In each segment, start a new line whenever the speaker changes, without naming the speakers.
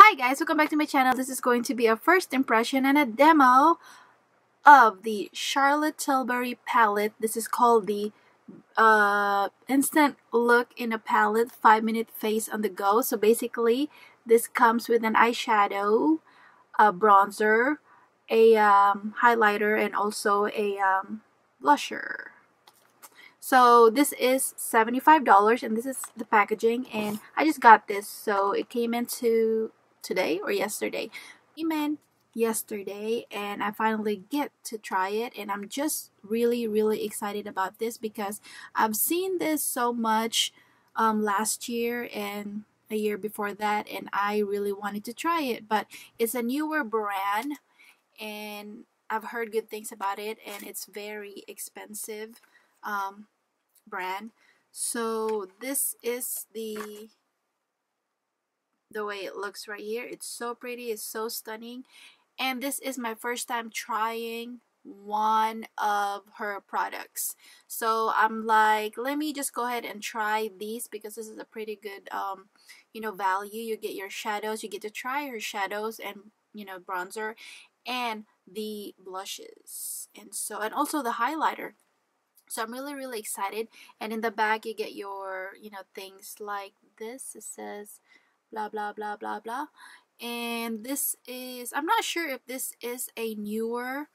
Hi guys, welcome back to my channel. This is going to be a first impression and a demo of the Charlotte Tilbury palette. This is called the Instant Look in a Palette 5-minute face on the go. So basically, this comes with an eyeshadow, a bronzer, a highlighter, and also a blusher. So this is $75 and this is the packaging, and I just got this, so it came into today or yesterday. Came in yesterday and I finally get to try it, and I'm just really excited about this because I've seen this so much last year and a year before that, and I really wanted to try it. But it's a newer brand and I've heard good things about it, and it's very expensive brand. So this is the way it looks right here. It's so pretty, it's so stunning, and this is my first time trying one of her products. So I'm like, let me just go ahead and try these because this is a pretty good value. You get your shadows, you get to try her shadows and bronzer and the blushes, and also the highlighter. So I'm really excited. And in the back you get your things like this. It says blah blah blah blah blah, and this is, I'm not sure if this is a newer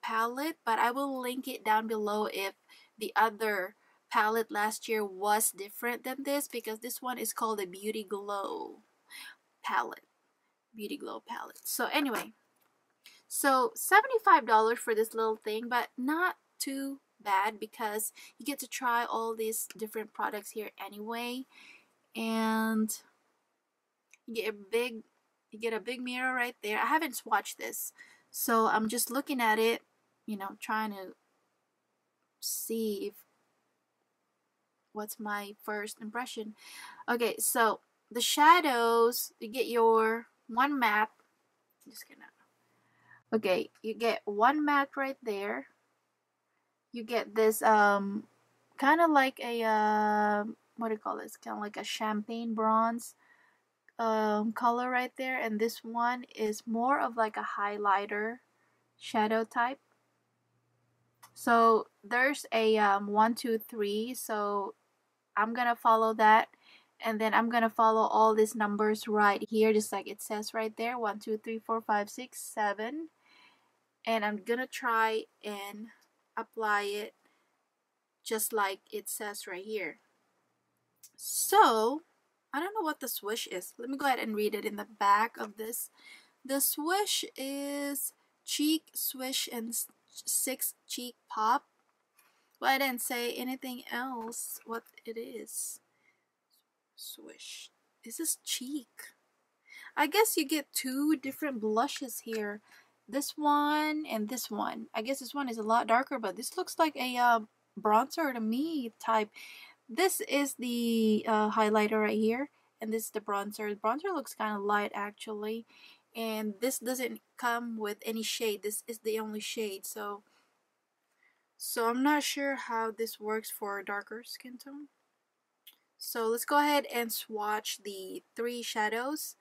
palette, but I will link it down below if the other palette last year was different than this, because this one is called a Beauty Glow palette. So anyway, so $75 for this little thing, but not too bad because you get to try all these different products here anyway, and you get a big mirror right there. I haven't swatched this, so I'm just looking at it, trying to see if what's my first impression. Okay, so the shadows, you get your one matte. Okay, you get one matte right there. You get this kind of like a what do you call this? Kind of like a champagne bronze color right there, and this one is more of like a highlighter shadow type. So there's a 1 2 3, so I'm gonna follow that, and then I'm gonna follow all these numbers right here, just like it says right there, 1 2 3 4 5 6 7, and I'm gonna try and apply it just like it says right here. So I don't know what the swish is. Let me go ahead and read it in the back of this. The swish is cheek swish and 6 cheek pop. Well, I didn't say anything else what it is. Swish. Is this cheek? I guess you get two different blushes here. This one and this one. I guess this one is a lot darker, but this looks like a bronzer to me type. This is the highlighter right here, and this is the bronzer. The bronzer looks kind of light actually, and this doesn't come with any shade. This is the only shade, so I'm not sure how this works for a darker skin tone. So let's go ahead and swatch the 3 shadows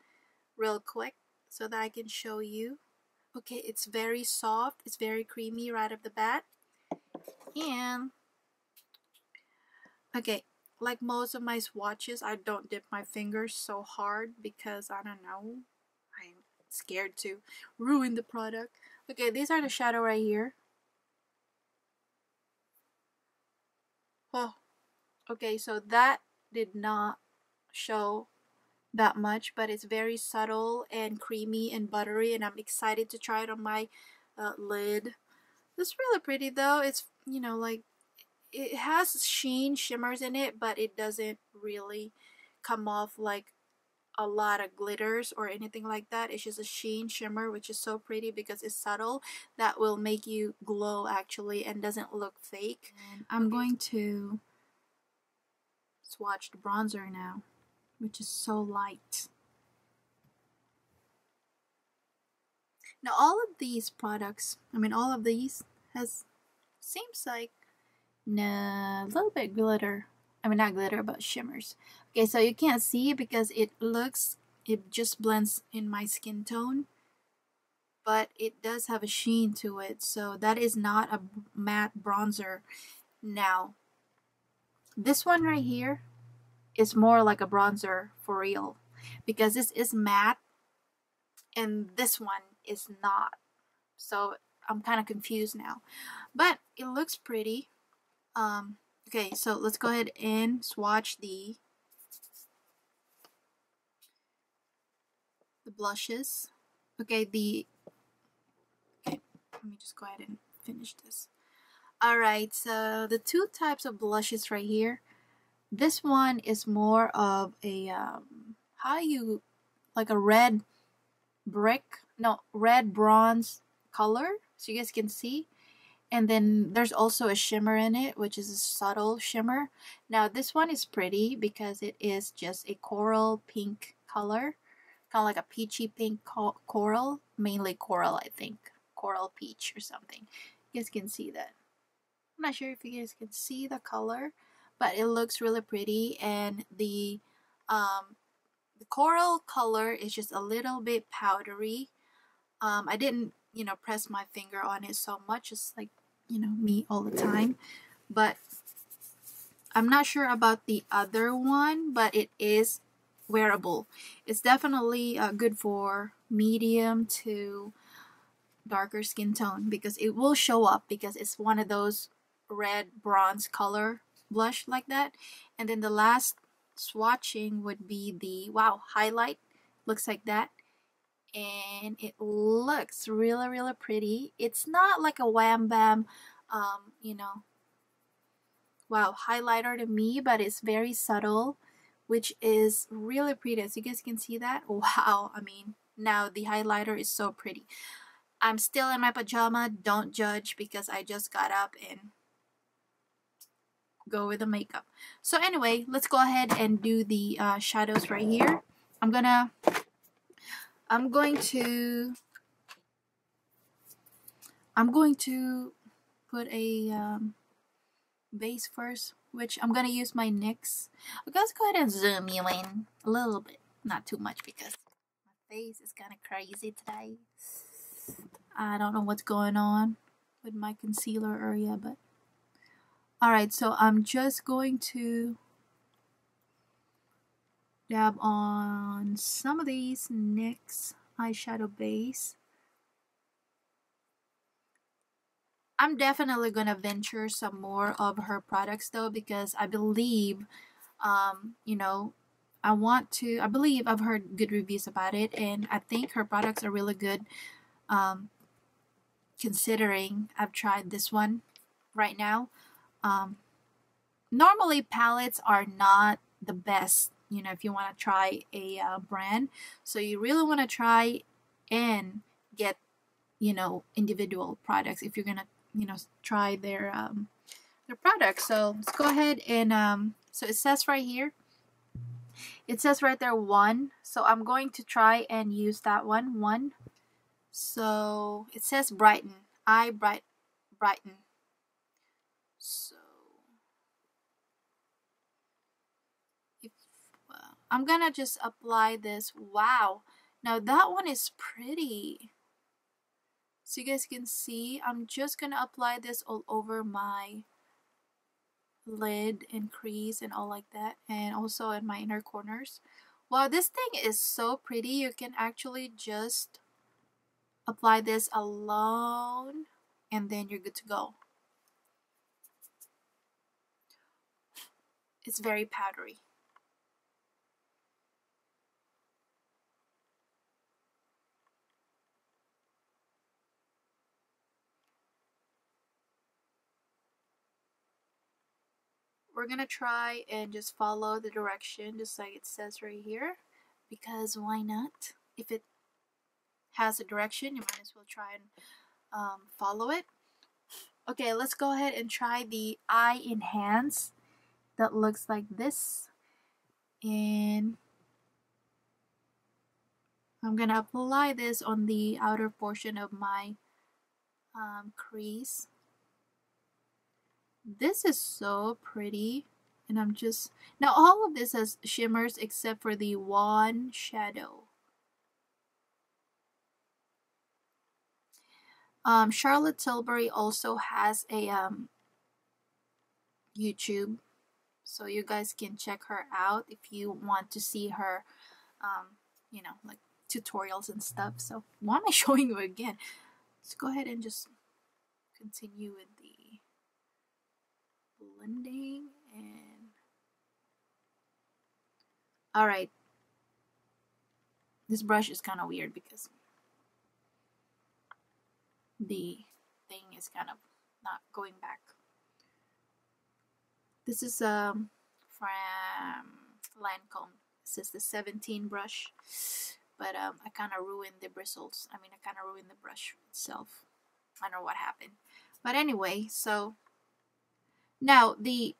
real quick so that I can show you. Okay, it's very soft, it's very creamy right off the bat, and okay, like most of my swatches, I don't dip my fingers so hard because I don't know, I'm scared to ruin the product. Okay, these are the shadow right here. Oh, okay, so that did not show that much, but it's very subtle and creamy and buttery, and I'm excited to try it on my lid. It's really pretty though. It's like it has sheen shimmers in it, but it doesn't really come off like a lot of glitters or anything like that. It's just a sheen shimmer, which is so pretty because it's subtle. That will make you glow actually and doesn't look fake. And I'm going to swatch the bronzer now, which is so light. Now all of these products, all of these seems like a little bit glitter I mean, not glitter, but shimmers. Okay, so you can't see because it just blends in my skin tone, but it does have a sheen to it, so that is not a matte bronzer. Now, this one right here is more like a bronzer for real, because this is matte and this one is not. So I'm kind of confused now, but it looks pretty. Okay, so let's go ahead and swatch the blushes. Okay, let me just go ahead and finish this. Alright, so the two types of blushes right here. This one is more of a like a red brick, no, red bronze color, so you guys can see. And then there's also a shimmer in it, which is a subtle shimmer. Now this one is pretty because it is just a coral pink color, kind of like a peachy pink coral, mainly coral, I think, coral peach or something. You guys can see that. I'm not sure if you guys can see the color, but it looks really pretty. And the coral color is just a little bit powdery. I didn't, press my finger on it so much, just like, me all the time. But I'm not sure about the other one, but it is wearable. It's definitely good for medium to darker skin tone because it will show up, because it's one of those red bronze color blush like that. And then the last swatching would be the highlight. Looks like that, and it looks really pretty. It's not like a wham bam highlighter to me, but it's very subtle, which is really pretty. As you guys can see that, wow, I mean, now the highlighter is so pretty. I'm still in my pajama, don't judge, because I just got up and go with the makeup. So anyway, let's go ahead and do the shadows right here. I'm going to put a base first, which I'm going to use my NYX. Let's go ahead and zoom you in a little bit, not too much, because my face is kind of crazy today. I don't know what's going on with my concealer area, but alright, so I'm just going to dab on some of these NYX eyeshadow base. I'm definitely gonna venture some more of her products though, because I believe, I believe I've heard good reviews about it, and I think her products are really good, considering I've tried this one right now. Normally palettes are not the best, if you want to try a brand. So you really want to try and get, individual products if you're gonna, try their products. So let's go ahead and so it says right here, it says right there 1. So I'm going to try and use that one. So it says brighten, brighten. So I'm gonna just apply this. Wow, now that one is pretty. So you guys can see, I'm just gonna apply this all over my lid and crease and all like that, and also in my inner corners. Wow, this thing is so pretty. You can actually just apply this alone and then you're good to go. It's very powdery. We're gonna try and just follow the direction just like it says right here, because why not? If it has a direction, you might as well try and follow it. Okay, let's go ahead and try the eye enhance that looks like this, and I'm gonna apply this on the outer portion of my crease. This is so pretty. And I'm just, now all of this has shimmers except for the one shadow. Charlotte Tilbury also has a YouTube, so you guys can check her out if you want to see her, you know, like tutorials and stuff. So why am I showing you again? Let's go ahead and just continue with the blending. And all right, this brush is kind of weird because the thing is kind of not going back. This is from Lancome. This is the 17 brush, but I kind of ruined the bristles. I mean, I kind of ruined the brush itself. I don't know what happened, but anyway, so now the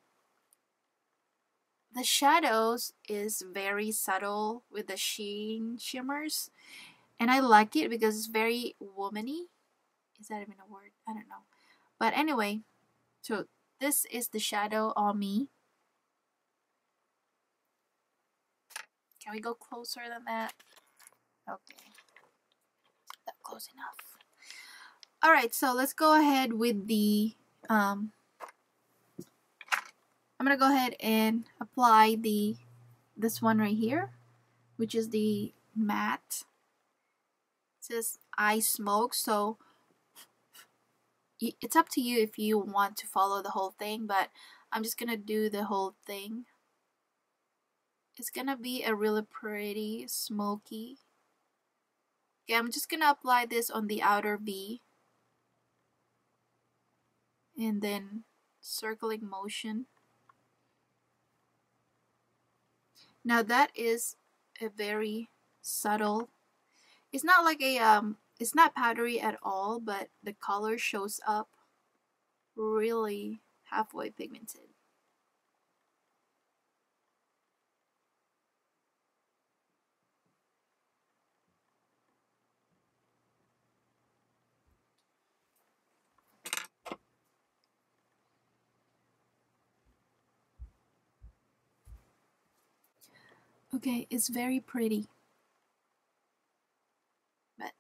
shadows is very subtle with the sheen shimmers, and I like it because it's very womany. Is that even a word? I don't know. But anyway, so this is the shadow on me. Can we go closer than that? Okay. Not close enough. Alright, so let's go ahead with the I'm gonna go ahead and apply this one right here, which is the matte. It says I smoke, so it's up to you if you want to follow the whole thing, but I'm just gonna do the whole thing. It's gonna be a really pretty smoky. Okay, I'm just gonna apply this on the outer V and then circling motion. Now that is a very subtle, it's not like a it's not powdery at all, but the color shows up really halfway pigmented. Okay, it's very pretty, but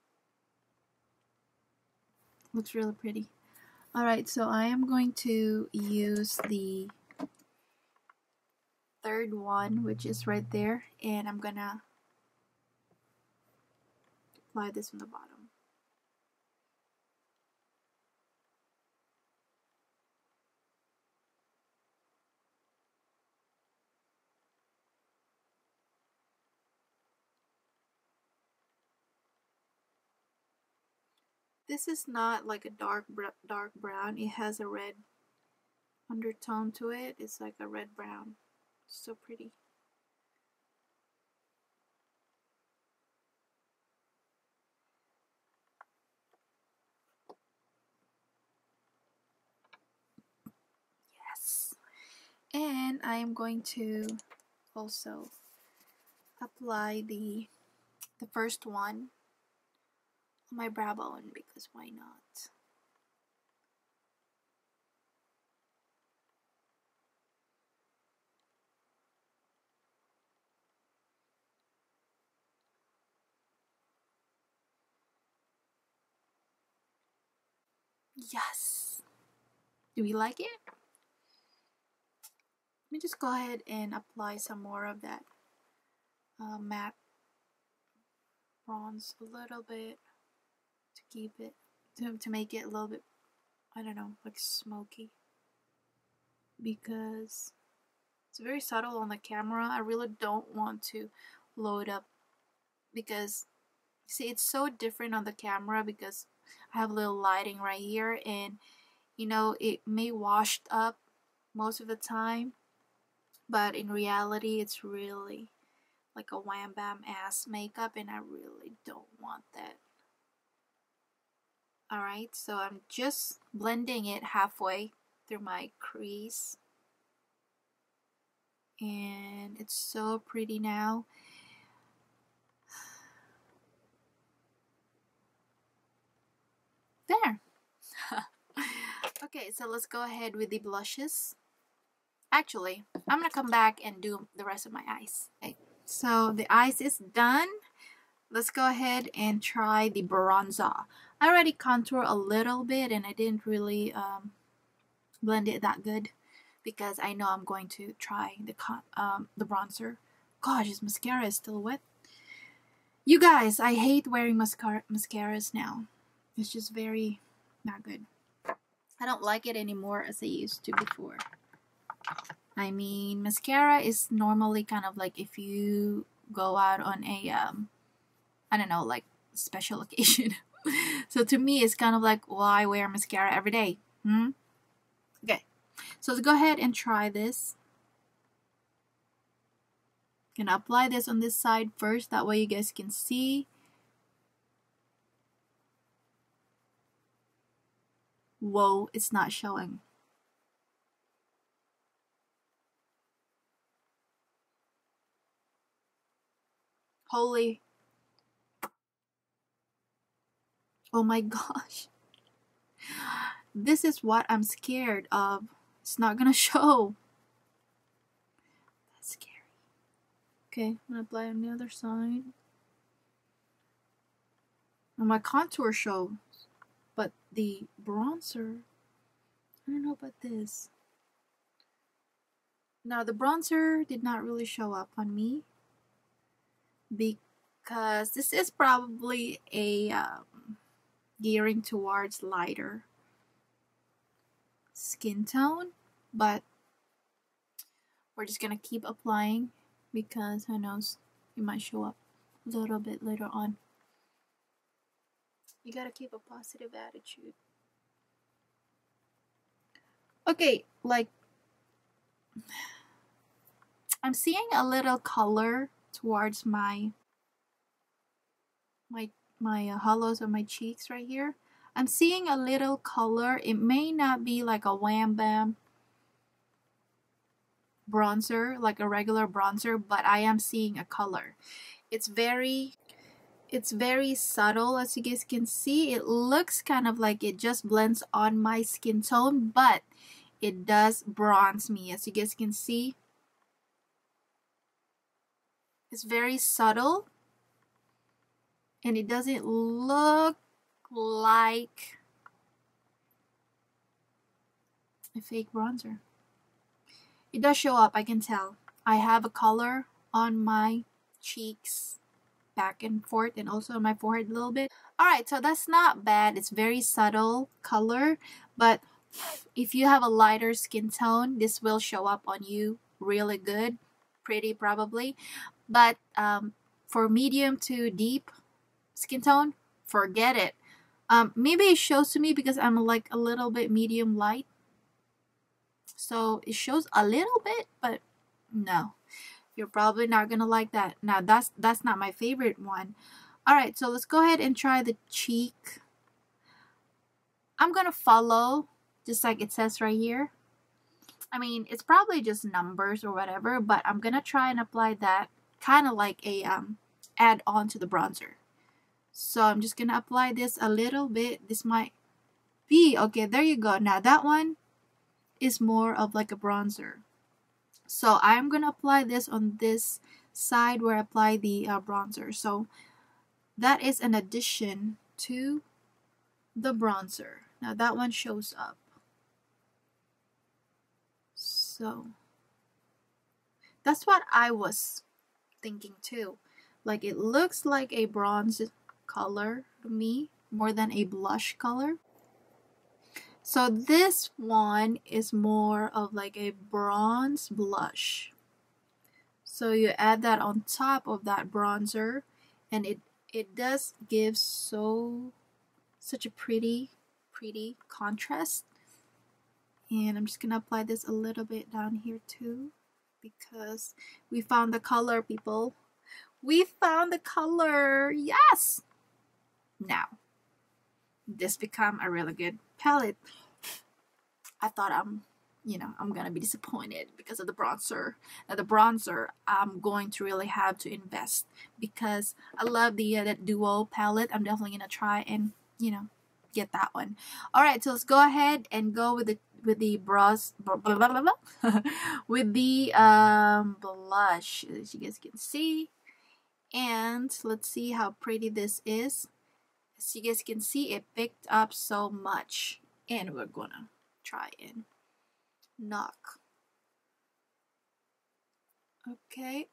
looks really pretty. Alright, so I am going to use the third one, which is right there, and I'm gonna apply this on the bottom. This is not like a dark brown. It has a red undertone to it. It's like a red brown. So pretty. Yes. And I am going to also apply the first one on my brow bone, because why not? Yes. Do we like it? Let me just go ahead and apply some more of that matte bronze a little bit to keep it, to make it a little bit, I don't know, like smoky, because it's very subtle on the camera. I really don't want to load up, because see, it's so different on the camera because I have a little lighting right here, and you know, it may washed up most of the time, but in reality it's really like a wham bam ass makeup, and I really don't want that. Alright, so I'm just blending it halfway through my crease, and it's so pretty now. There. Okay, so let's go ahead with the blushes. Actually, I'm gonna come back and do the rest of my eyes. Okay, so the eyes is done. Let's go ahead and try the bronzer. I already contour a little bit and I didn't really blend it that good because I know I'm going to try the bronzer. Gosh, this mascara is still wet. You guys, I hate wearing mascaras now. It's just very not good. I don't like it anymore as I used to before. I mean, mascara is normally kind of like if you go out on a I don't know, like special occasion. So to me, it's kind of like, why wear mascara every day? Okay, so let's go ahead and try this. Gonna apply this on this side first, that way you guys can see. Whoa, it's not showing. Holy. Oh my gosh. This is what I'm scared of. It's not gonna show. That's scary. Okay, I'm gonna apply on the other side. Well, my contour shows, but the bronzer, I don't know about this. Now the bronzer did not really show up on me because this is probably a gearing towards lighter skin tone, but we're just gonna keep applying because who knows, it might show up a little bit later on. You gotta keep a positive attitude. Okay, like I'm seeing a little color towards my hollows of my cheeks right here. I'm seeing a little color. It may not be like a wham bam bronzer, like a regular bronzer, but I am seeing a color. It's very subtle, as you guys can see. It looks kind of like it just blends on my skin tone, but it does bronze me, as you guys can see. It's very subtle and it doesn't look like a fake bronzer. It does show up, I can tell. I have a color on my cheeks, back and forth, and also on my forehead a little bit. Alright, so that's not bad. It's very subtle color, but if you have a lighter skin tone, this will show up on you really good. Pretty probably. But for medium to deep skin tone, forget it. Maybe it shows to me because I'm like a little bit medium light. So it shows a little bit, but no. You're probably not gonna like that. Now that's not my favorite one. Alright, so let's go ahead and try the cheek. I'm gonna follow just like it says right here. I mean, it's probably just numbers or whatever, but I'm gonna try and apply that kind of like a add on to the bronzer. So I'm just gonna apply this a little bit. This might be okay. There you go. Now that one is more of like a bronzer. So I'm gonna apply this on this side where I apply the bronzer. So that is an addition to the bronzer. Now that one shows up. So that's what I was thinking too. Like it looks like a bronze color to me more than a blush color. So this one is more of like a bronze blush. So you add that on top of that bronzer and it does give such a pretty contrast. And I'm just gonna apply this a little bit down here too because we found the color, people. We found the color. Yes. Now this become a really good palette. I thought I'm gonna be disappointed because of the bronzer. Now the bronzer, I'm going to really have to invest because I love the that duo palette. I'm definitely gonna try and get that one. All right, so let's go ahead and go with blush with the blush, as you guys can see. And let's see how pretty this is. As you guys can see, it picked up so much, and we're gonna try and knock. Okay.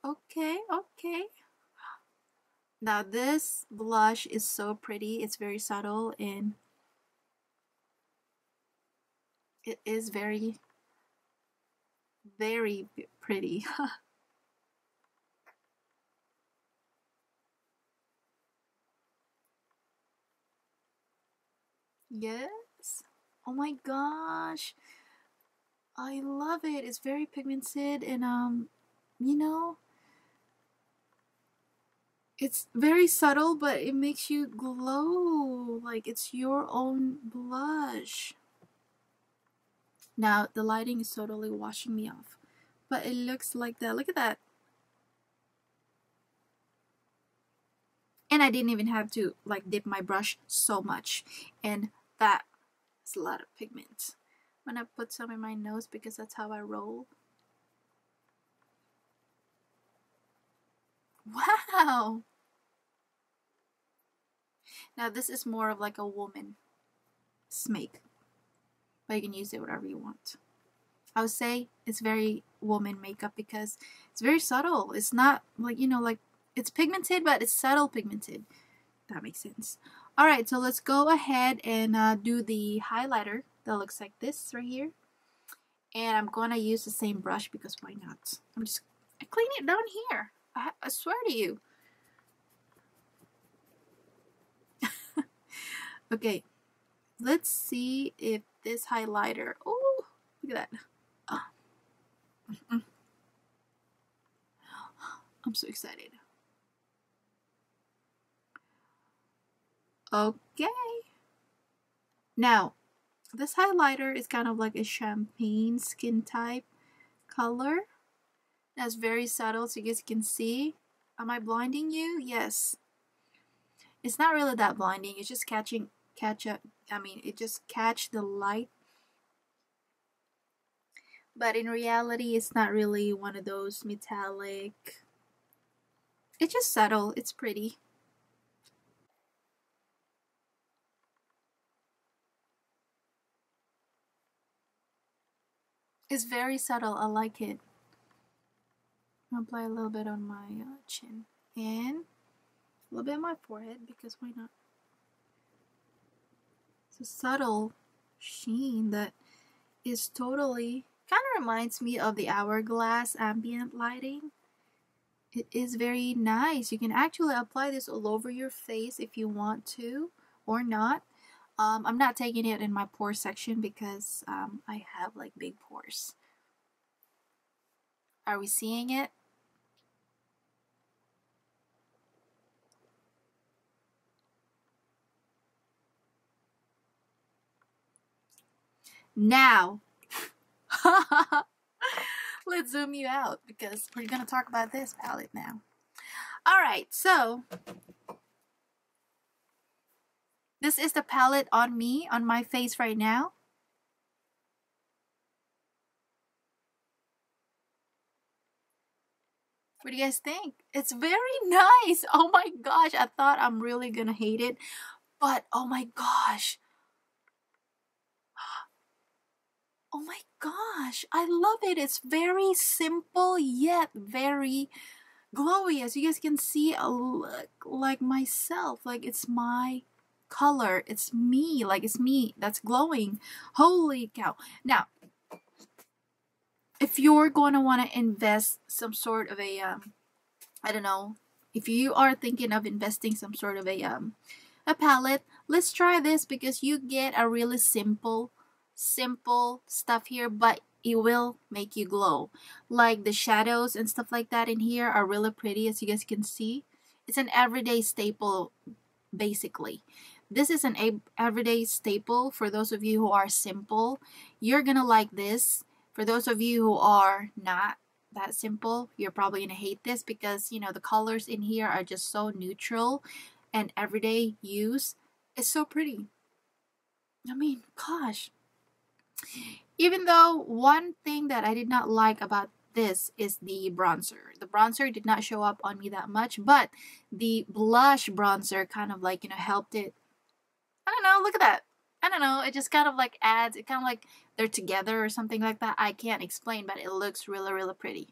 Now this blush is so pretty. It's very subtle and it is very, very pretty. Yes. Oh my gosh. I love it. It's very pigmented and you know, it's very subtle, but it makes you glow like it's your own blush. Now the lighting is totally washing me off, but it looks like that. Look at that. And I didn't even have to like dip my brush so much, and that is a lot of pigment. I'm gonna put some in my nose because that's how I roll. Wow. Now this is more of like a woman make, but you can use it whatever you want. I would say it's very woman makeup because it's very subtle. It's not like, you know, like it's pigmented, but it's subtle pigmented. That makes sense. All right, so let's go ahead and do the highlighter that looks like this right here. And I'm gonna use the same brush because why not? I clean it down here. I swear to you. Okay, let's see if this highlighter. Oh, look at that. I'm so excited. Okay. Now, this highlighter is kind of like a champagne skin type color. That's very subtle, so you guys can see. Am I blinding you? Yes. It's not really that blinding. It's just it just catch the light. But in reality, it's not really one of those metallic. It's just subtle. It's pretty. It's very subtle. I like it. I'll apply a little bit on my chin and a little bit on my forehead because why not? It's a subtle sheen that is totally kind of reminds me of the hourglass ambient lighting. It is very nice. You can actually apply this all over your face if you want to or not. I'm not taking it in my pore section because I have like big pores. Are we seeing it? Now, let's zoom you out because we're going to talk about this palette now. All right, so this is the palette on me, on my face right now. What do you guys think? It's very nice. Oh my gosh, I thought I'm really gonna hate it, but oh my gosh. Oh my gosh, I love it. It's very simple yet very glowy. As you guys can see, I look like myself. Like it's my color. It's me. Like it's me that's glowing. Holy cow. Now, if you're going to want to invest some sort of a, I don't know, if you are thinking of investing some sort of a palette, let's try this because you get a really simple stuff here, but it will make you glow. Like the shadows and stuff like that in here are really pretty, as you guys can see. It's an everyday staple, basically. This is an everyday staple for those of you who are simple. You're gonna like this. For those of you who are not that simple, you're probably gonna hate this because, you know, the colors in here are just so neutral and everyday use. It's so pretty. I mean, gosh. Even though one thing that I did not like about this is the bronzer. The bronzer did not show up on me that much, but the blush bronzer kind of like, helped it. I don't know, look at that. I don't know, it just kind of like adds, it kind of like they're together or something like that. I can't explain, but it looks really, really pretty.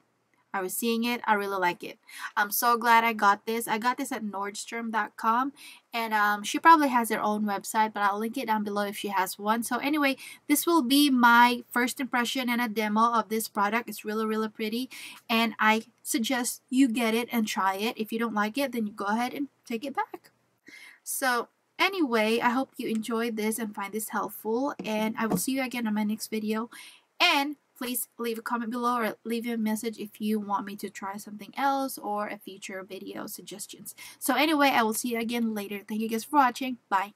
I was seeing it. I really like it. I'm so glad I got this. I got this at Nordstrom.com, and she probably has her own website, but I'll link it down below if she has one. So anyway, this will be my first impression and a demo of this product. It's really, really pretty, and I suggest you get it and try it. If you don't like it, then you go ahead and take it back. So anyway, I hope you enjoyed this and find this helpful, and I will see you again on my next video. And please leave a comment below or leave a message if you want me to try something else or a future video suggestions. So anyway, I will see you again later. Thank you guys for watching. Bye.